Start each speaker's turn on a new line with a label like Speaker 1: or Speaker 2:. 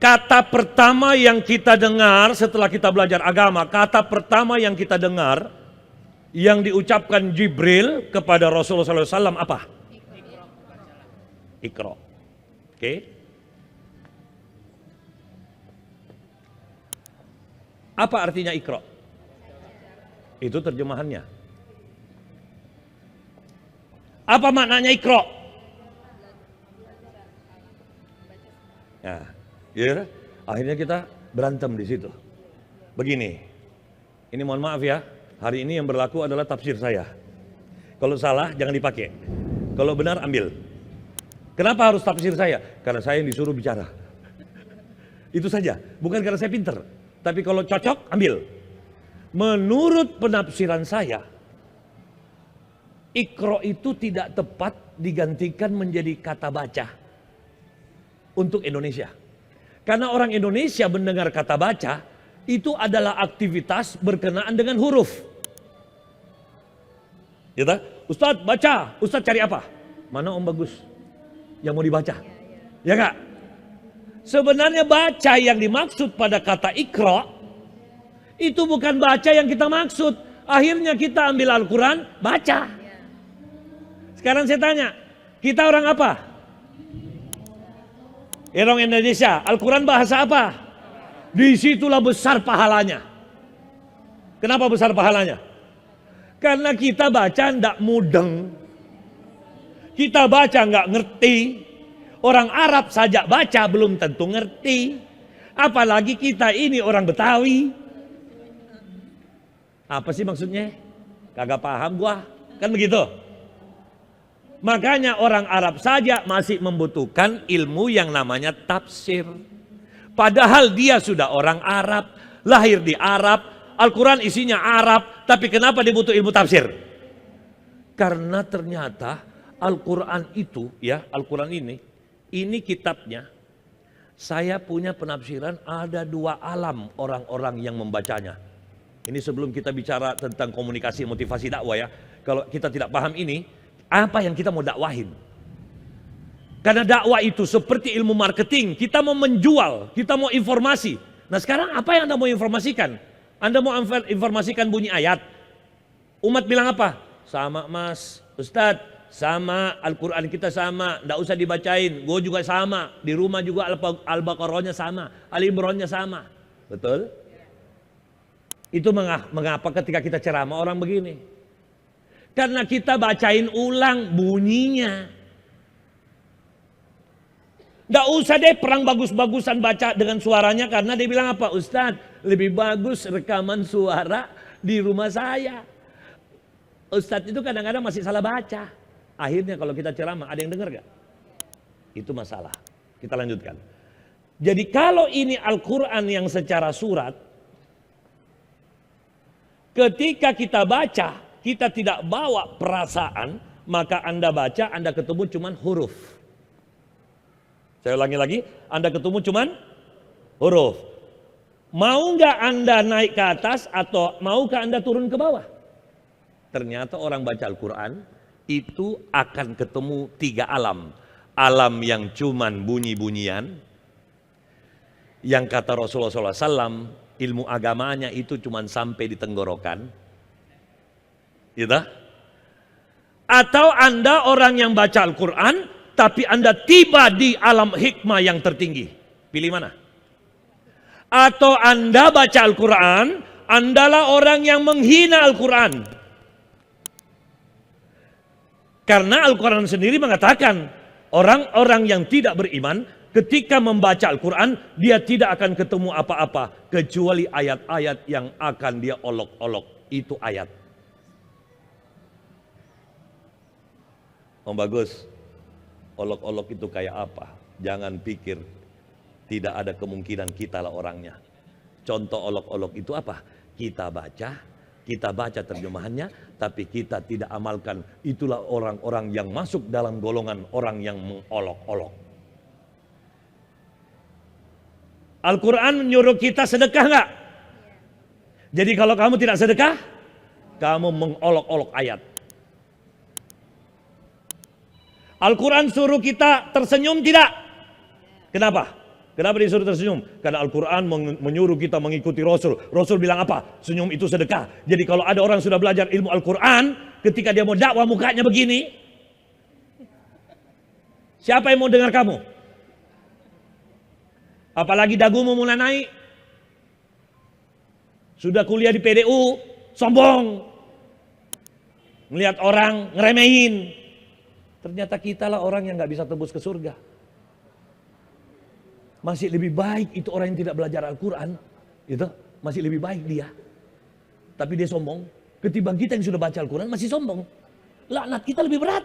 Speaker 1: Kata pertama yang kita dengar setelah kita belajar agama, kata pertama yang kita dengar yang diucapkan Jibril kepada Rasulullah SAW apa? Iqra. Oke. Apa artinya Iqra? Itu terjemahannya. Apa maknanya Iqra? Nah, ya, akhirnya kita berantem di situ. Begini, ini mohon maaf ya, hari ini yang berlaku adalah tafsir saya. Kalau salah jangan dipakai, kalau benar ambil. Kenapa harus tafsir saya? Karena saya yang disuruh bicara. Itu saja, bukan karena saya pinter. Tapi kalau cocok ambil. Menurut penafsiran saya, Iqra itu tidak tepat digantikan menjadi kata baca untuk Indonesia. Karena orang Indonesia mendengar kata baca itu adalah aktivitas berkenaan dengan huruf. Ya, Ustadz baca, Ustadz cari apa? Mana Om bagus yang mau dibaca? Ya enggak? Sebenarnya baca yang dimaksud pada kata Iqra itu bukan baca yang kita maksud. Akhirnya kita ambil Al-Quran, baca. Sekarang saya tanya, kita orang apa? Orang Indonesia. Al-Quran bahasa apa? Disitulah besar pahalanya. Kenapa besar pahalanya? Karena kita baca tidak mudeng. Kita baca nggak ngerti. Orang Arab saja baca belum tentu ngerti. Apalagi kita ini orang Betawi. Apa sih maksudnya? Kagak paham gua. Kan begitu. Makanya orang Arab saja masih membutuhkan ilmu yang namanya tafsir. Padahal dia sudah orang Arab, lahir di Arab, Al-Quran isinya Arab, tapi kenapa dia butuh ilmu tafsir? Karena ternyata Al-Quran itu, ya Al-Quran ini kitabnya, saya punya penafsiran ada dua alam orang-orang yang membacanya. Ini sebelum kita bicara tentang komunikasi motivasi dakwah ya, kalau kita tidak paham ini, apa yang kita mau dakwahin? Karena dakwah itu seperti ilmu marketing, kita mau menjual, kita mau informasi. Nah sekarang apa yang Anda mau informasikan? Anda mau informasikan bunyi ayat. Umat bilang apa? Sama mas, Ustadz, sama Al-Quran kita sama, tidak usah dibacain. Gue juga sama, di rumah juga Al-Baqarahnya sama, Al-Imrannya sama. Betul? Itu mengapa ketika kita ceramah orang begini? Karena kita bacain ulang bunyinya. Nggak usah deh perang bagus-bagusan baca dengan suaranya. Karena dia bilang apa? Ustadz, lebih bagus rekaman suara di rumah saya. Ustadz itu kadang-kadang masih salah baca. Akhirnya kalau kita ceramah, ada yang dengar gak? Itu masalah. Kita lanjutkan. Jadi kalau ini Al-Quran yang secara surat, ketika kita baca, kita tidak bawa perasaan, maka Anda baca, Anda ketemu cuman huruf. Saya ulangi lagi, Anda ketemu cuman huruf. Mau nggak Anda naik ke atas atau maukah Anda turun ke bawah? Ternyata orang baca Al-Quran itu akan ketemu tiga alam. Alam yang cuman bunyi-bunyian, yang kata Rasulullah SAW, ilmu agamanya itu cuman sampai di tenggorokan. Gitu? Atau Anda orang yang baca Al-Quran, tapi Anda tiba di alam hikmah yang tertinggi. Pilih mana? Atau Anda baca Al-Quran, Andalah orang yang menghina Al-Quran. Karena Al-Quran sendiri mengatakan, orang-orang yang tidak beriman, ketika membaca Al-Quran, dia tidak akan ketemu apa-apa, kecuali ayat-ayat yang akan dia olok-olok. Itu ayat. Om Bagus, olok-olok itu kayak apa? Jangan pikir tidak ada kemungkinan kita lah orangnya. Contoh olok-olok itu apa? Kita baca terjemahannya, tapi kita tidak amalkan. Itulah orang-orang yang masuk dalam golongan orang yang mengolok-olok. Al-Quran menyuruh kita sedekah enggak? Jadi kalau kamu tidak sedekah, kamu mengolok-olok ayat. Al-Quran suruh kita tersenyum tidak? Kenapa? Kenapa disuruh tersenyum? Karena Al-Quran menyuruh kita mengikuti Rasul. Rasul bilang apa? Senyum itu sedekah. Jadi kalau ada orang sudah belajar ilmu Al-Quran, ketika dia mau dakwah mukanya begini, siapa yang mau dengar kamu? Apalagi dagumu mulai naik. Sudah kuliah di PDU, sombong. Melihat orang, ngeremehin. Ternyata kitalah orang yang gak bisa tembus ke surga. Masih lebih baik itu orang yang tidak belajar Al-Quran. Itu masih lebih baik dia. Tapi dia sombong. Ketimbang kita yang sudah baca Al-Quran masih sombong. Laknat kita lebih berat.